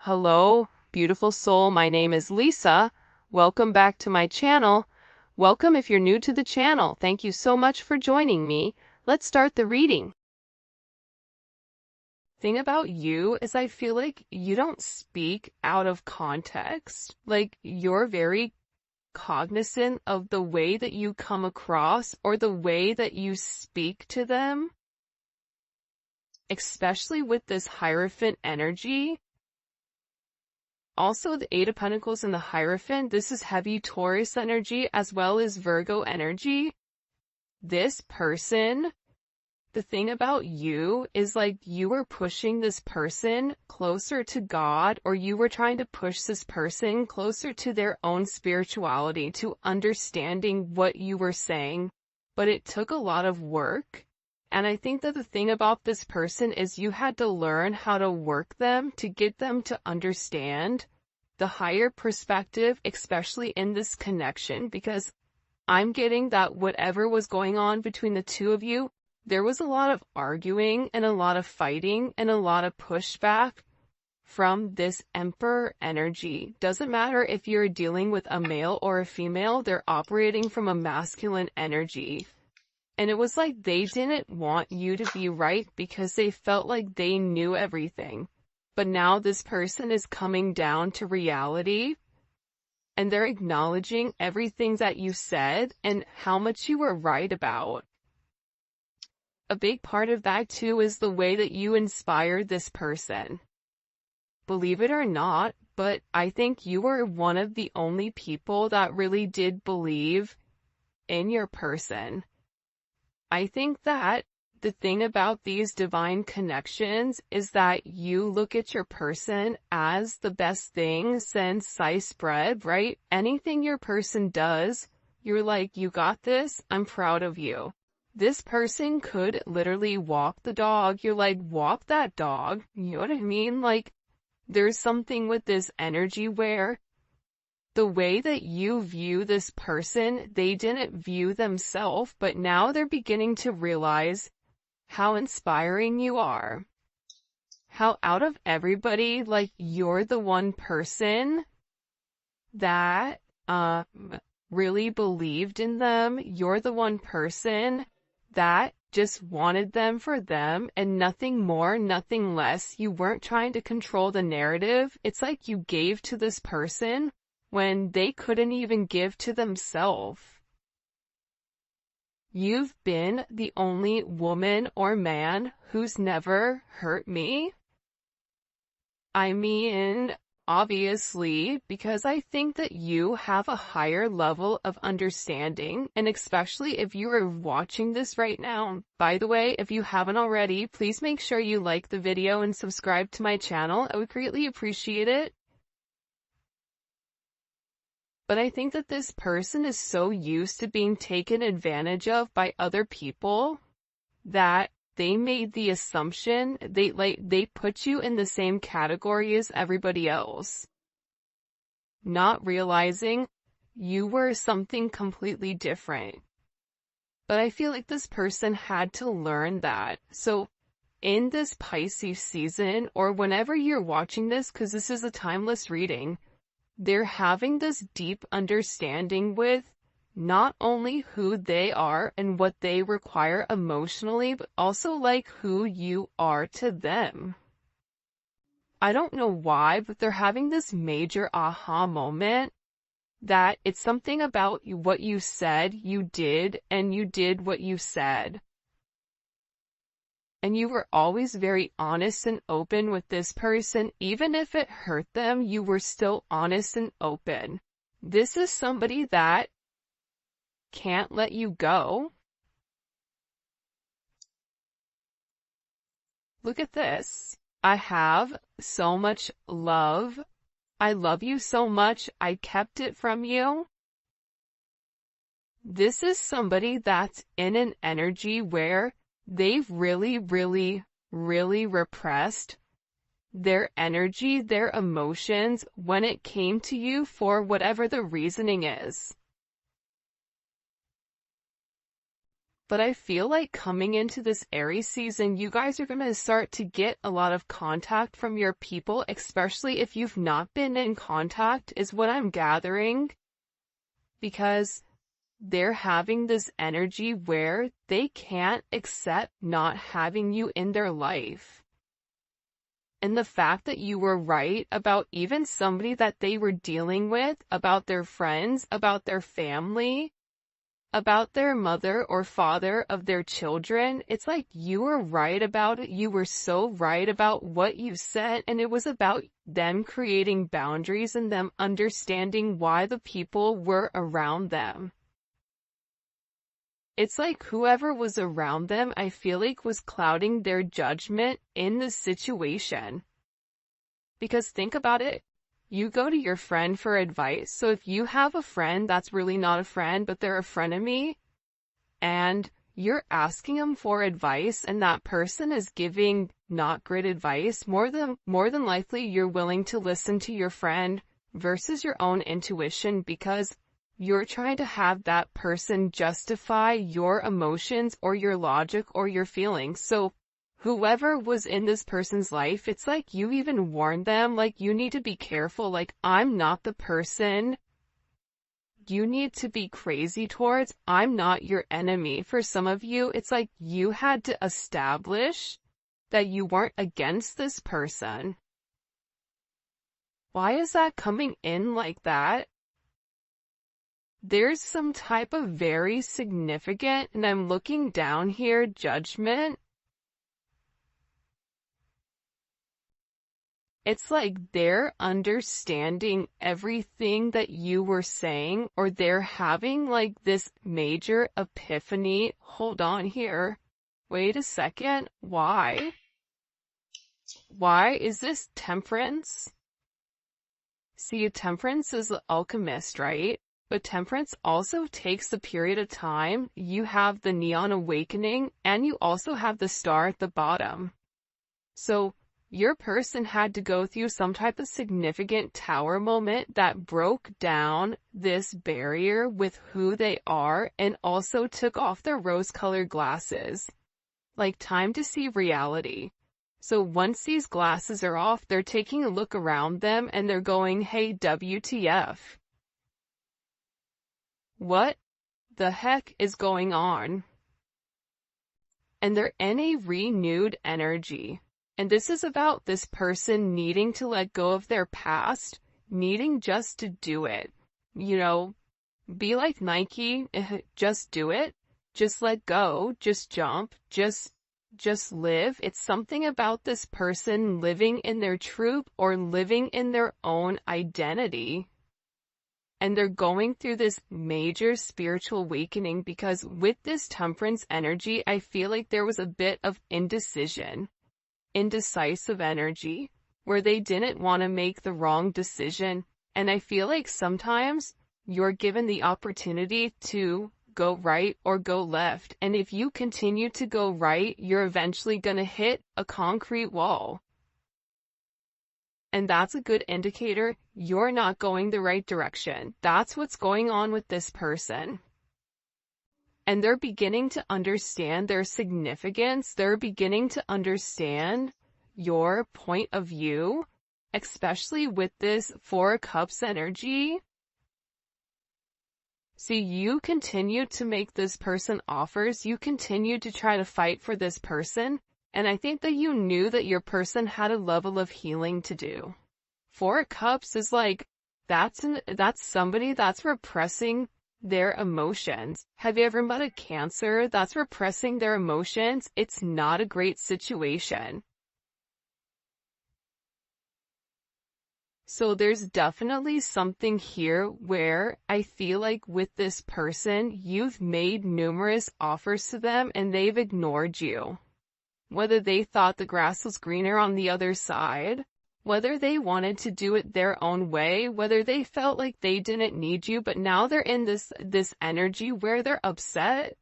Hello, beautiful soul. My name is Lisa. Welcome back to my channel. Welcome if you're new to the channel. Thank you so much for joining me. Let's start the reading. Thing about you is I feel like you don't speak out of context. Like you're very cognizant of the way that you come across or the way that you speak to them, especially with this Hierophant energy. Also, the Eight of Pentacles and the Hierophant, this is heavy Taurus energy as well as Virgo energy. This person, the thing about you is like you were pushing this person closer to God, or you were trying to push this person closer to their own spirituality, to understanding what you were saying. But it took a lot of work. And I think that the thing about this person is you had to learn how to work them to get them to understand the higher perspective, especially in this connection, because I'm getting that whatever was going on between the two of you, there was a lot of arguing and a lot of fighting and a lot of pushback from this Emperor energy. Doesn't matter if you're dealing with a male or a female, they're operating from a masculine energy. And it was like they didn't want you to be right because they felt like they knew everything. But now this person is coming down to reality and they're acknowledging everything that you said and how much you were right about. A big part of that too is the way that you inspired this person. Believe it or not, but I think you were one of the only people that really did believe in your person. I think that the thing about these divine connections is that you look at your person as the best thing since sliced bread, right? Anything your person does, you're like, you got this, I'm proud of you. This person could literally walk the dog, you're like, walk that dog, you know what I mean? Like, there's something with this energy where the way that you view this person, they didn't view themselves, but now they're beginning to realize how inspiring you are. How out of everybody, like, you're the one person that really believed in them. You're the one person that just wanted them for them and nothing more, nothing less. You weren't trying to control the narrative. It's like you gave to this person when they couldn't even give to themselves. You've been the only woman or man who's never hurt me. I mean, obviously, because I think that you have a higher level of understanding, and especially if you are watching this right now. By the way, if you haven't already, please make sure you like the video and subscribe to my channel. I would greatly appreciate it. But I think that this person is so used to being taken advantage of by other people that they made the assumption they put you in the same category as everybody else, not realizing you were something completely different. But I feel like this person had to learn that. So in this Pisces season, or whenever you're watching this, because this is a timeless reading, they're having this deep understanding with not only who they are and what they require emotionally, but also like who you are to them. I don't know why, but they're having this major aha moment that it's something about what you said you did, and you did what you said. And you were always very honest and open with this person. Even if it hurt them, you were still honest and open. This is somebody that can't let you go. Look at this. I have so much love. I love you so much. I kept it from you. This is somebody that's in an energy where they've really repressed their energy, their emotions when it came to you for whatever the reasoning is. But I feel like coming into this Aries season, you guys are going to start to get a lot of contact from your people, especially if you've not been in contact, is what I'm gathering. Because they're having this energy where they can't accept not having you in their life. And the fact that you were right about even somebody that they were dealing with, about their friends, about their family, about their mother or father of their children, it's like you were right about it. You were so right about what you said, and it was about them creating boundaries and them understanding why the people were around them. It's like whoever was around them, I feel like, was clouding their judgment in the situation. Because think about it. You go to your friend for advice. So if you have a friend that's really not a friend, but they're a frenemy, and you're asking them for advice and that person is giving not great advice, more than likely you're willing to listen to your friend versus your own intuition, because you're trying to have that person justify your emotions or your logic or your feelings. So whoever was in this person's life, it's like you even warned them, like, you need to be careful, like, I'm not the person you need to be crazy towards. I'm not your enemy. For some of you, it's like you had to establish that you weren't against this person. Why is that coming in like that? There's some type of very significant, and I'm looking down here, judgment. It's like they're understanding everything that you were saying, or they're having like this major epiphany. Hold on here. Wait a second. Why? Why is this Temperance? See, Temperance is the alchemist, right? But Temperance also takes a period of time. You have the Neon Awakening, and you also have the Star at the bottom. So your person had to go through some type of significant tower moment that broke down this barrier with who they are and also took off their rose-colored glasses. Like time to see reality. So once these glasses are off, they're taking a look around them and they're going, hey, WTF. What the heck is going on? And they're in a renewed energy. And this is about this person needing to let go of their past, needing just to do it. You know, be like Nike, just do it, just let go, just jump, just live. It's something about this person living in their truth or living in their own identity. And they're going through this major spiritual awakening because with this Temperance energy, I feel like there was a bit of indecision. Indecisive energy, where they didn't want to make the wrong decision. And I feel like sometimes you're given the opportunity to go right or go left. And if you continue to go right, you're eventually going to hit a concrete wall. And that's a good indicator you're not going the right direction. That's what's going on with this person. And they're beginning to understand their significance. They're beginning to understand your point of view, especially with this Four of Cups energy. See, you continue to make this person offers. You continue to try to fight for this person. And I think that you knew that your person had a level of healing to do. Four of Cups is like, that's somebody that's repressing their emotions. Have you ever met a Cancer that's repressing their emotions? It's not a great situation. So there's definitely something here where I feel like with this person, you've made numerous offers to them and they've ignored you. Whether they thought the grass was greener on the other side, whether they wanted to do it their own way, whether they felt like they didn't need you, but now they're in this energy where they're upset.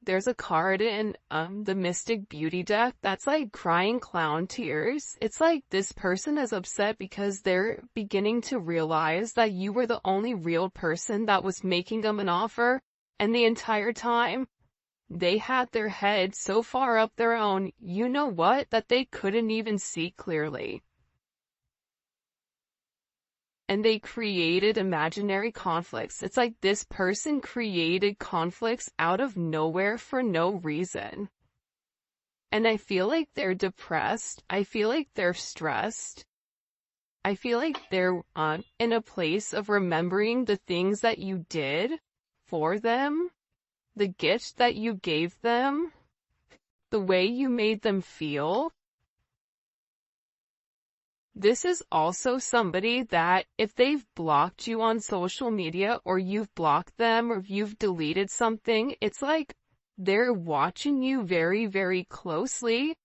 There's a card in the Mystic Beauty deck that's like crying clown tears. It's like this person is upset because they're beginning to realize that you were the only real person that was making them an offer, And the entire time, they had their head so far up their own, you know what, that they couldn't even see clearly. And they created imaginary conflicts. It's like this person created conflicts out of nowhere for no reason. And I feel like they're depressed. I feel like they're stressed. I feel like they're in a place of remembering the things that you did for them, the gifts that you gave them, the way you made them feel. This is also somebody that if they've blocked you on social media or you've blocked them or if you've deleted something, it's like they're watching you very, very closely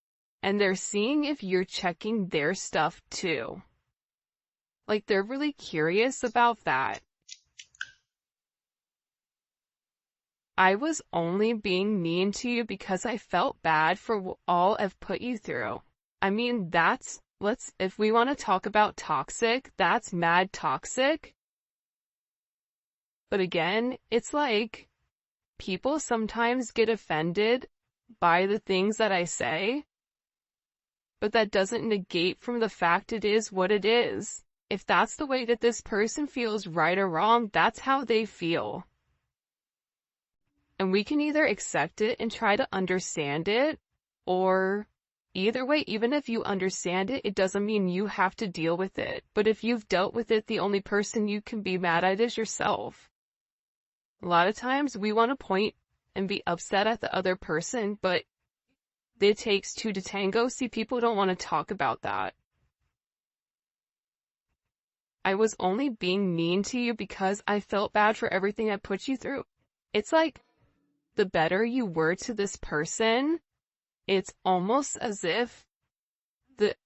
and they're seeing if you're checking their stuff too. Like they're really curious about that. I was only being mean to you because I felt bad for all I've put you through. I mean, if we want to talk about toxic, that's mad toxic. But again, it's like, people sometimes get offended by the things that I say, but that doesn't negate from the fact it is what it is. If that's the way that this person feels right or wrong, that's how they feel. And we can either accept it and try to understand it, or either way, even if you understand it, it doesn't mean you have to deal with it. But if you've dealt with it, the only person you can be mad at is yourself. A lot of times we want to point and be upset at the other person, but it takes two to tango. See, people don't want to talk about that. I was only being mean to you because I felt bad for everything I put you through. It's like, the better you were to this person, it's almost as if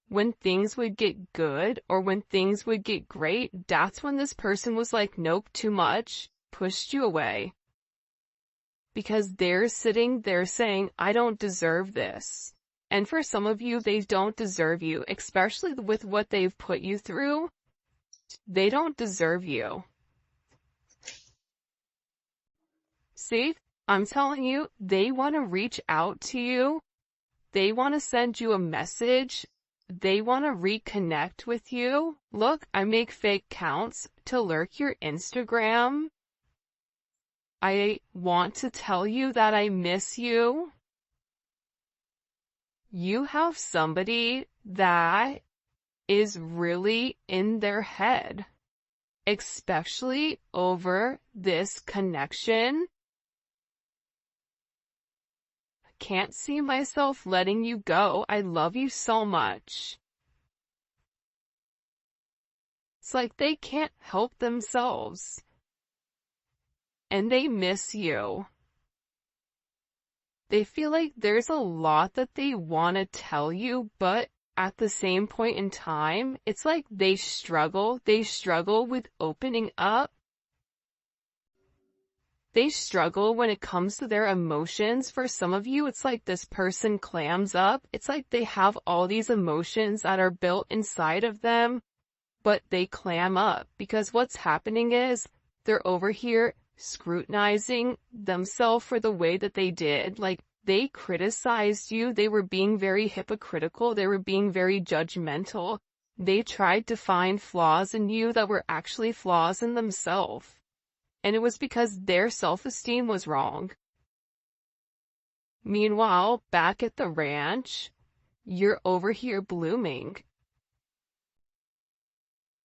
when things would get good or when things would get great, that's when this person was like, nope, too much, pushed you away. Because they're sitting there saying, I don't deserve this. And for some of you, they don't deserve you, especially with what they've put you through. They don't deserve you. See? I'm telling you, they want to reach out to you. They want to send you a message. They want to reconnect with you. Look, I make fake accounts to lurk your Instagram. I want to tell you that I miss you. You have somebody that is really in their head, especially over this connection. Can't see myself letting you go. I love you so much. It's like they can't help themselves. And they miss you. They feel like there's a lot that they want to tell you, but at the same point in time, it's like they struggle. They struggle with opening up. They struggle when it comes to their emotions. For some of you, it's like this person clams up. It's like they have all these emotions that are built inside of them, but they clam up because what's happening is they're over here scrutinizing themselves for the way that they did. Like, they criticized you. They were being very hypocritical. They were being very judgmental. They tried to find flaws in you that were actually flaws in themselves. And it was because their self-esteem was wrong. Meanwhile, back at the ranch, you're over here blooming.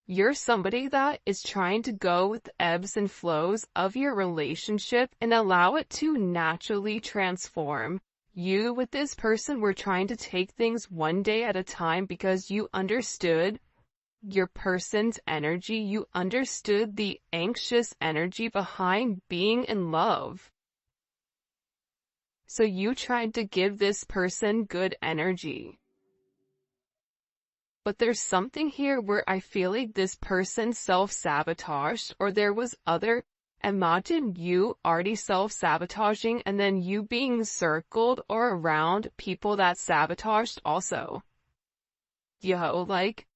You're somebody that is trying to go with the ebbs and flows of your relationship and allow it to naturally transform. You with this person were trying to take things one day at a time because you understood your person's energy. You understood the anxious energy behind being in love. So you tried to give this person good energy. But there's something here where I feel like this person self-sabotaged, or there was other. Imagine you already self-sabotaging and then you being circled or around people that sabotaged also. Yo, like,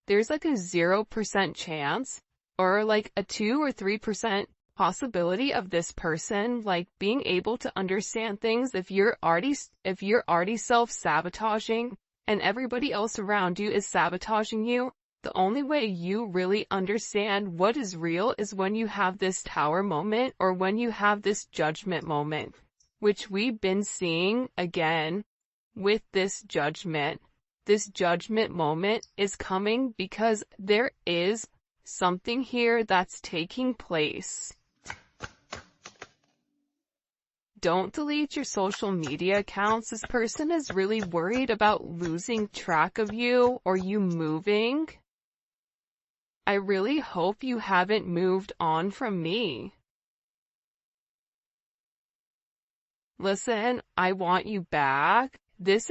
there's like a 0% chance, or like a 2 or 3% possibility of this person, like, being able to understand things. If you're already self-sabotaging and everybody else around you is sabotaging you, the only way you really understand what is real is when you have this tower moment, or when you have this judgment moment, which we've been seeing again with this judgment. This judgment moment is coming because there is something here that's taking place. Don't delete your social media accounts. This person is really worried about losing track of you or you moving. I really hope you haven't moved on from me. Listen, I want you back. This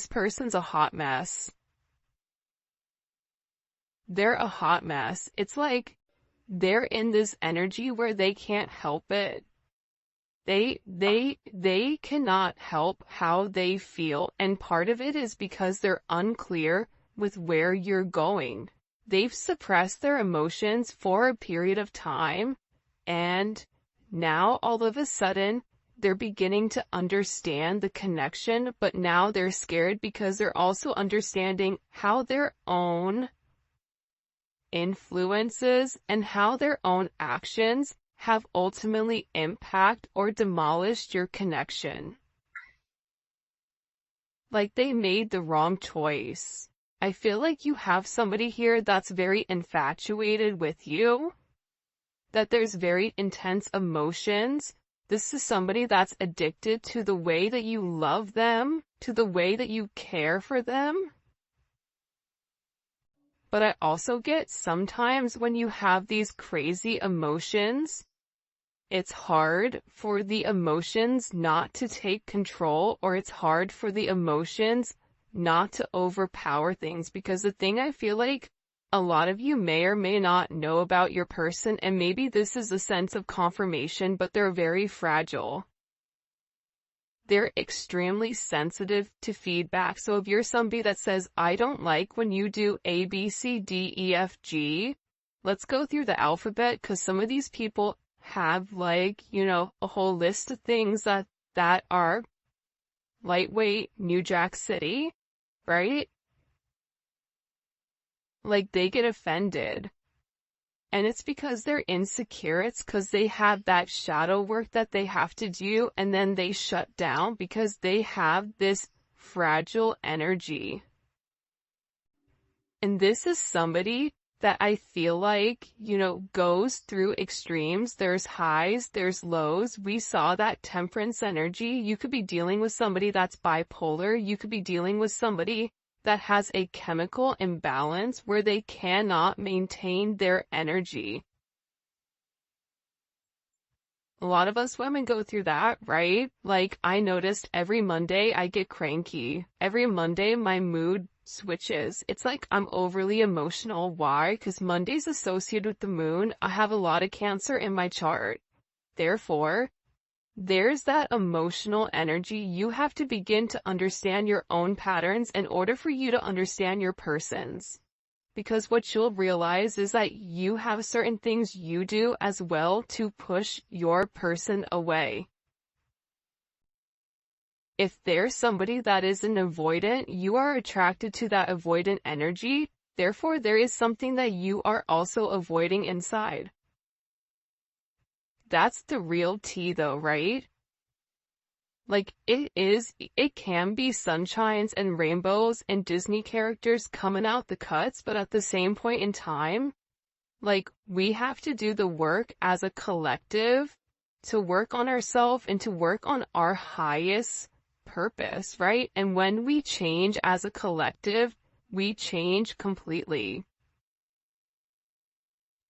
person's a hot mess. They're a hot mess. It's like they're in this energy where they can't help it. They cannot help how they feel, and part of it is because they're unclear with where you're going. They've suppressed their emotions for a period of time, and now all of a sudden they're beginning to understand the connection, but now they're scared because they're also understanding how their own influences and how their own actions have ultimately impact or demolished your connection. Like they made the wrong choice. I feel like you have somebody here that's very infatuated with you, that there's very intense emotions. This is somebody that's addicted to the way that you love them, to the way that you care for them. But I also get sometimes when you have these crazy emotions, it's hard for the emotions not to take control, or it's hard for the emotions not to overpower things. Because the thing I feel like a lot of you may or may not know about your person, and maybe this is a sense of confirmation, but they're very fragile. They're extremely sensitive to feedback. So if you're somebody that says, I don't like when you do A, B, C, D, E, F, G, let's go through the alphabet, because some of these people have, like, you know, a whole list of things that are lightweight New Jack City, right? Like, they get offended. And it's because they're insecure. It's because they have that shadow work that they have to do, and then they shut down because they have this fragile energy. And this is somebody that I feel like, you know, goes through extremes. There's highs, there's lows. We saw that temperance energy. You could be dealing with somebody that's bipolar. You could be dealing with somebody that has a chemical imbalance where they cannot maintain their energy. A lot of us women go through that, right? Like, I noticed every Monday I get cranky. Every Monday my mood switches. It's like I'm overly emotional. Why? Because Monday's associated with the moon. I have a lot of Cancer in my chart. Therefore, there's that emotional energy. You have to begin to understand your own patterns in order for you to understand your person's. Because what you'll realize is that you have certain things you do as well to push your person away. If there's somebody that is an avoidant, you are attracted to that avoidant energy. Therefore, there is something that you are also avoiding inside. That's the real tea though, right? Like, it can be sunshines and rainbows and Disney characters coming out the cuts, but at the same point in time, like, we have to do the work as a collective to work on ourselves and to work on our highest purpose, right? And when we change as a collective, we change completely.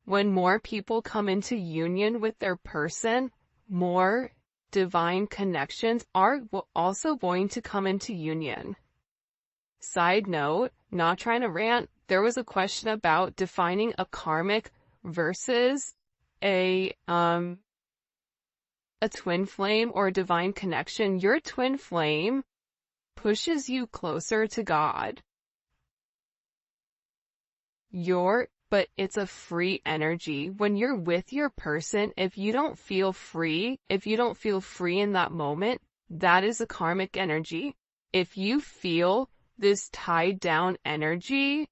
When more people come into union with their person, more divine connections are also going to come into union. Side note, not trying to rant, there was a question about defining a karmic versus a twin flame or a divine connection. Your twin flame pushes you closer to God. Your but it's a free energy. When you're with your person, if you don't feel free in that moment, that is a karmic energy. If you feel this tied down energy,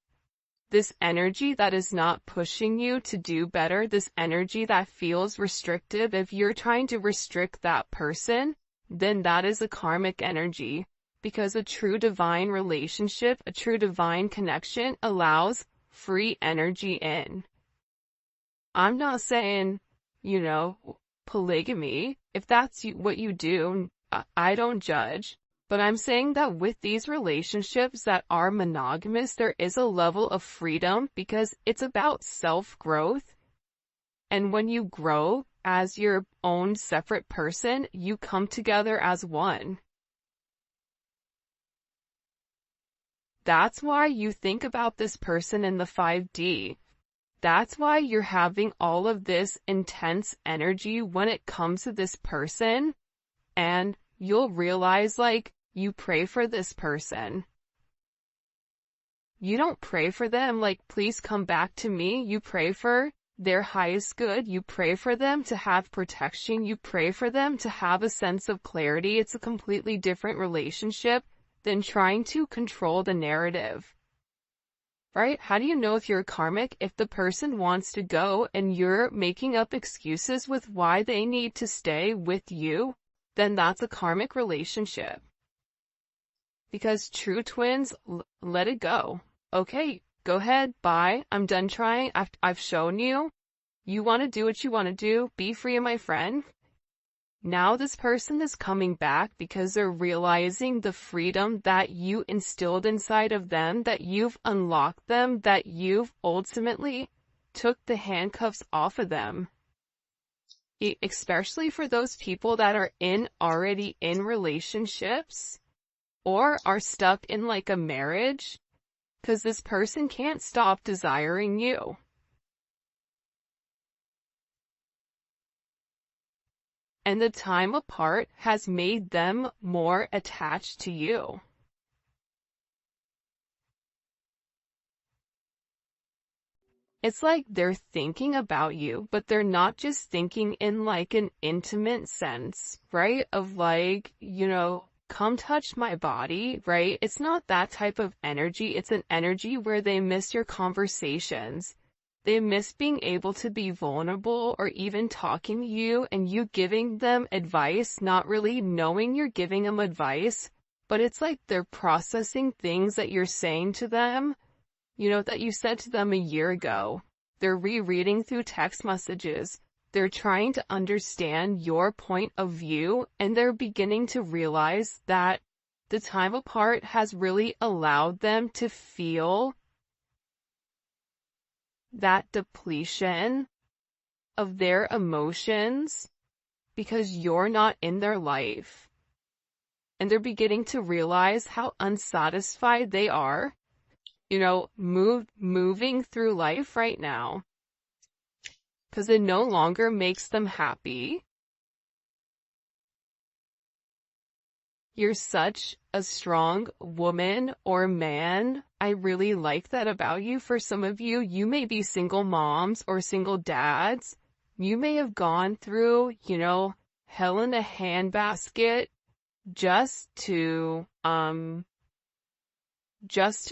this energy that is not pushing you to do better, this energy that feels restrictive, if you're trying to restrict that person, then that is a karmic energy. Because a true divine relationship, a true divine connection allows free energy in. I'm not saying, polygamy. If that's what you do, I don't judge. But I'm saying that with these relationships that are monogamous, there is a level of freedom because it's about self-growth. And when you grow as your own separate person, you come together as one. That's why you think about this person in the 5D. That's why you're having all of this intense energy when it comes to this person. And you'll realize, you pray for this person. You don't pray for them please come back to me. You pray for their highest good. You pray for them to have protection. You pray for them to have a sense of clarity. It's a completely different relationship than trying to control the narrative. Right? How do you know if you're karmic? If the person wants to go and you're making up excuses with why they need to stay with you, then that's a karmic relationship. Because true twins, let it go. Okay, go ahead, bye. I'm done trying. I've shown you. You want to do what you want to do. Be free, my friend. Now this person is coming back because they're realizing the freedom that you instilled inside of them, that you've unlocked them, that you've ultimately took the handcuffs off of them. Especially for those people that are already in relationships or are stuck in a marriage, because this person can't stop desiring you. And the time apart has made them more attached to you. It's like they're thinking about you, but they're not just thinking in an intimate sense, right? Of come touch my body, right? It's not that type of energy. It's an energy where they miss your conversations. They miss being able to be vulnerable or even talking to you and you giving them advice, not really knowing you're giving them advice, but it's like they're processing things that you're saying to them, that you said to them a year ago. They're rereading through text messages. They're trying to understand your point of view, and they're beginning to realize that the time apart has really allowed them to feel that depletion of their emotions because you're not in their life. And they're beginning to realize how unsatisfied they are, moving through life right now. Because it no longer makes them happy. You're such a strong woman or man. I really like that about you. For some of you, you may be single moms or single dads. You may have gone through, hell in a handbasket just to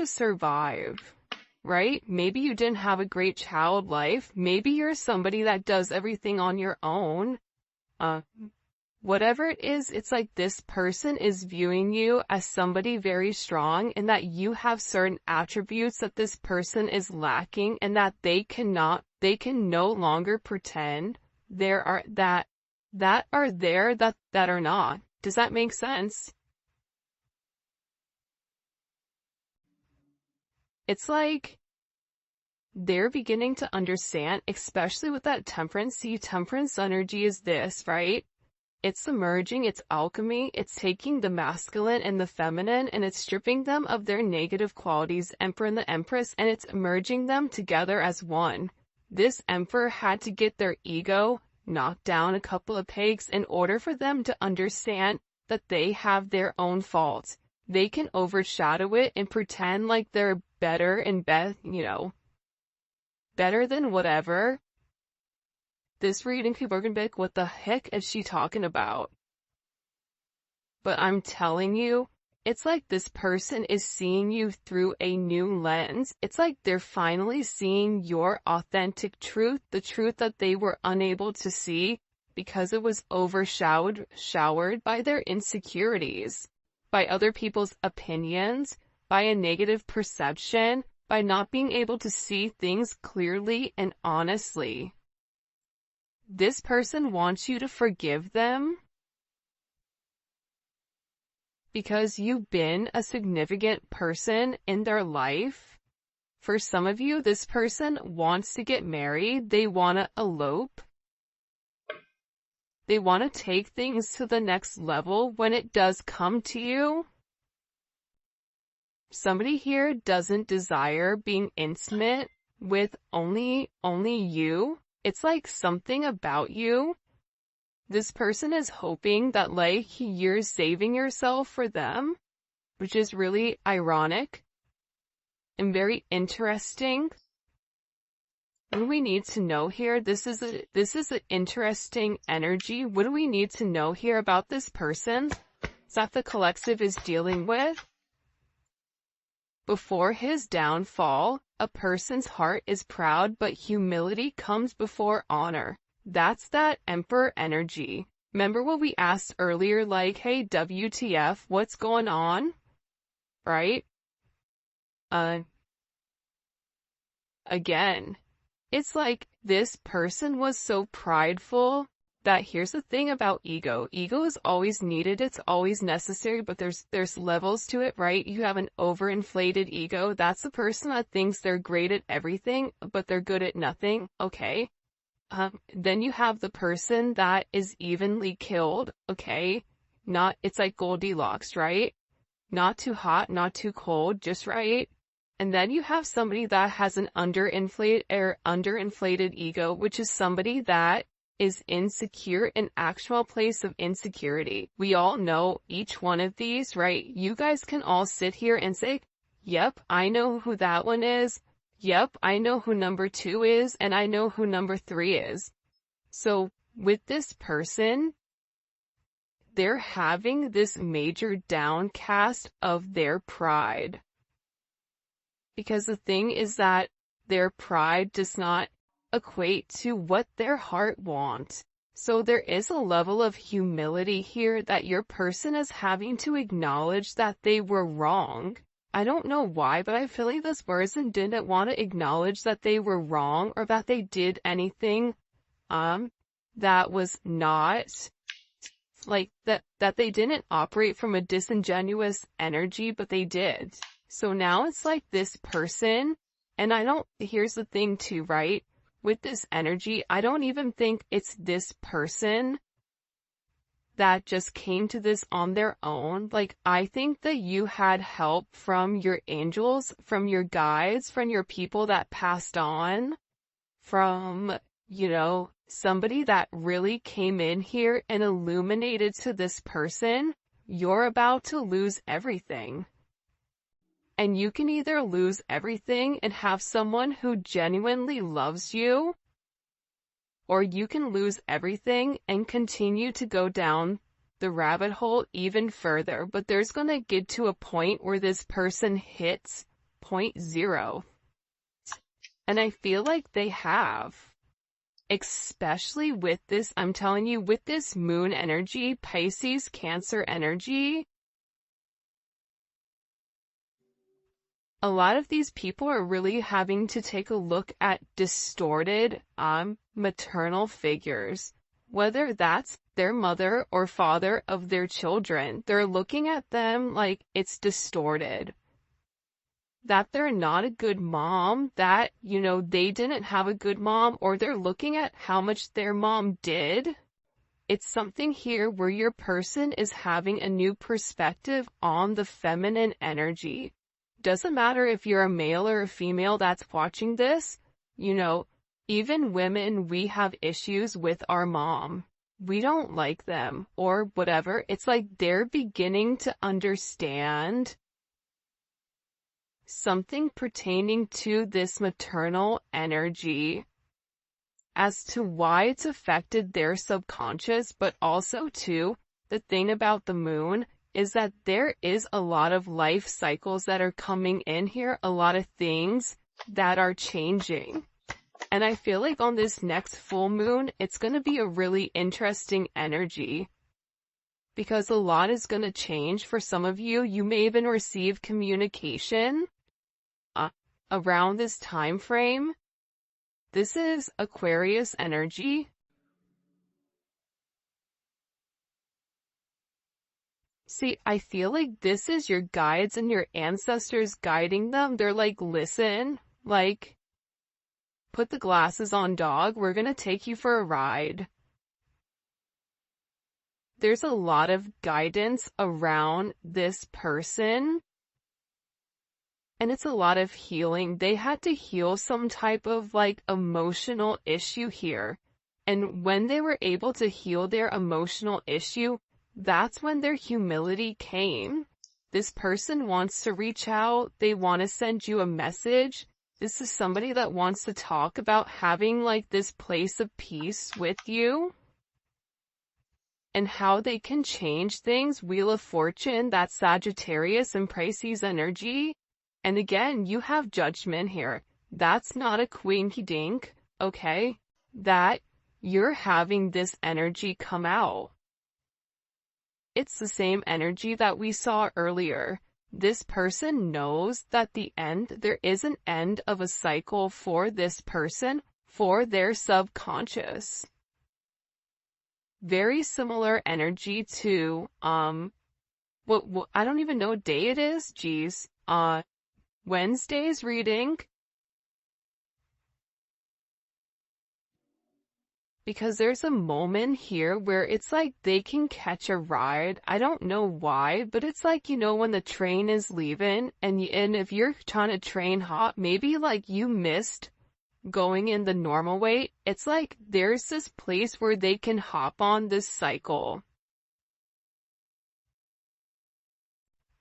survive. Right? Maybe you didn't have a great child life. Maybe you're somebody that does everything on your own. Whatever it is, it's like this person is viewing you as somebody very strong and that you have certain attributes that this person is lacking and that they can no longer pretend that are not. Does that make sense? It's like they're beginning to understand, especially with that temperance. See, temperance energy is this, right? It's merging, it's alchemy, it's taking the masculine and the feminine and it's stripping them of their negative qualities, Emperor and the Empress, and it's merging them together as one. This Emperor had to get their ego knocked down a couple of pegs in order for them to understand that they have their own faults. They can overshadow it and pretend like they're better and better than whatever. This reading, people are gonna be like, what the heck is she talking about? But I'm telling you, it's like this person is seeing you through a new lens. It's like they're finally seeing your authentic truth, the truth that they were unable to see because it was showered by their insecurities, by other people's opinions, by a negative perception, by not being able to see things clearly and honestly. This person wants you to forgive them because you've been a significant person in their life. For some of you, this person wants to get married. They want to elope. They want to take things to the next level when it does come to you. Somebody here doesn't desire being intimate with only you. It's like something about you. This person is hoping that like you're saving yourself for them, which is really ironic and very interesting. What do we need to know here? This is an interesting energy. What do we need to know here about this person that the collective is dealing with? Before his downfall, a person's heart is proud, but humility comes before honor. That's that Emperor energy. Remember what we asked earlier, like, hey, WTF, what's going on? Right? Again, it's like this person was so prideful that here's the thing about ego. Ego is always needed, it's always necessary, but there's levels to it, right? You have an overinflated ego. That's the person that thinks they're great at everything, but they're good at nothing. Okay. Then you have the person that is evenly killed. Okay. It's like Goldilocks, right? Not too hot, not too cold, just right. And then you have somebody that has an underinflated ego, which is somebody that is insecure, an actual place of insecurity. We all know each one of these, right? You guys can all sit here and say, yep, I know who that one is. Yep, I know who number 2 is, and I know who number 3 is. So with this person, they're having this major downcast of their pride. Because the thing is that their pride does not equate to what their heart wants. So there is a level of humility here that your person is having to acknowledge that they were wrong. I don't know why, but I feel like this person didn't want to acknowledge that they were wrong or that they did anything that was not like that they didn't operate from a disingenuous energy, but they did. So now it's like this person, and here's the thing too, right? With this energy, I don't even think it's this person that just came to this on their own. Like, I think that you had help from your angels, from your guides, from your people that passed on, from, somebody that really came in here and illuminated to this person, you're about to lose everything. And you can either lose everything and have someone who genuinely loves you, or you can lose everything and continue to go down the rabbit hole even further. But there's going to get to a point where this person hits point 0. And I feel like they have. Especially with this, I'm telling you, with this moon energy, Pisces, Cancer energy, a lot of these people are really having to take a look at distorted maternal figures, whether that's their mother or father of their children. They're looking at them like it's distorted, that they're not a good mom, that, they didn't have a good mom, or they're looking at how much their mom did. It's something here where your person is having a new perspective on the feminine energy. Doesn't matter if you're a male or a female that's watching this, even women, we have issues with our mom. We don't like them or whatever. It's like they're beginning to understand something pertaining to this maternal energy as to why it's affected their subconscious, but also too, the thing about the moon is that there is a lot of life cycles that are coming in here, a lot of things that are changing. And I feel like on this next full moon, it's going to be a really interesting energy because a lot is going to change for some of you. You may even receive communication around this time frame. This is Aquarius energy. See, I feel like this is your guides and your ancestors guiding them. They're like, listen, like, put the glasses on, dog. We're gonna take you for a ride. There's a lot of guidance around this person. And it's a lot of healing. They had to heal some type of like emotional issue here. And when they were able to heal their emotional issue, that's when their humility came. This person wants to reach out. They want to send you a message. This is somebody that wants to talk about having like this place of peace with you and how they can change things. Wheel of Fortune, that's Sagittarius and Pisces energy. And again, you have Judgment here. That's not a quinky dink, okay? That you're having this energy come out. It's the same energy that we saw earlier. This person knows that there is an end of a cycle for this person, for their subconscious. Very similar energy to, I don't even know what day it is. Geez. Wednesday's reading, because there's a moment here where it's like they can catch a ride. I don't know why, but it's like, you know, when the train is leaving and if you're trying to train hop, maybe like you missed going in the normal way. It's like there's this place where they can hop on this cycle.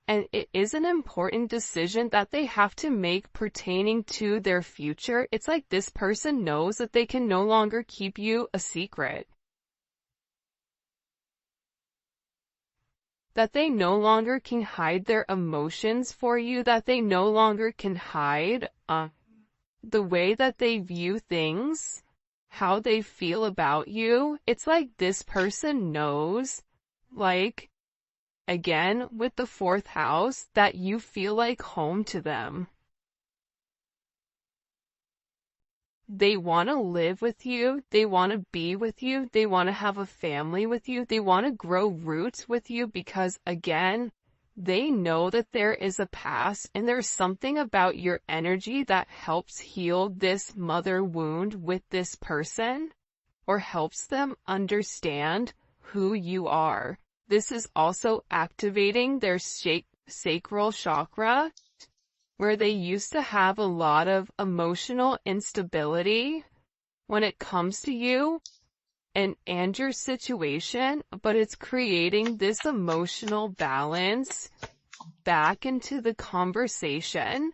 And it is an important decision that they have to make pertaining to their future. It's like this person knows that they can no longer keep you a secret. That they no longer can hide their emotions for you, that they no longer can hide the way that they view things, how they feel about you. It's like this person knows, like, again, with the 4th house, that you feel like home to them. They want to live with you. They want to be with you. They want to have a family with you. They want to grow roots with you because, again, they know that there is a past and there's something about your energy that helps heal this mother wound with this person or helps them understand who you are. This is also activating their sacral chakra, where they used to have a lot of emotional instability when it comes to you and your situation, but it's creating this emotional balance back into the conversation,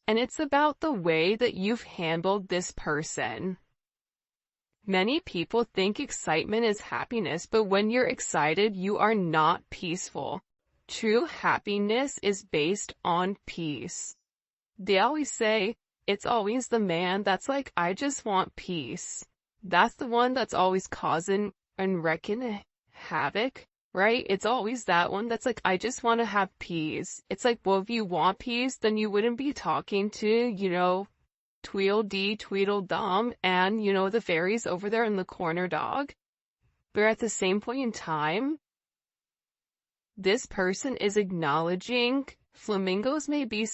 and it's about the way that you've handled this person. Many people think excitement is happiness, but when you're excited, you are not peaceful. True happiness is based on peace. They always say, it's always the man that's like, I just want peace. That's the one that's always causing and wrecking havoc, right? It's always that one that's like, I just want to have peace. It's like, well, if you want peace, then you wouldn't be talking to, you know, Tweedledee, Tweedledum, and, you know, the fairies over there in the corner, dog. But at the same point in time, this person is acknowledging flamingos may be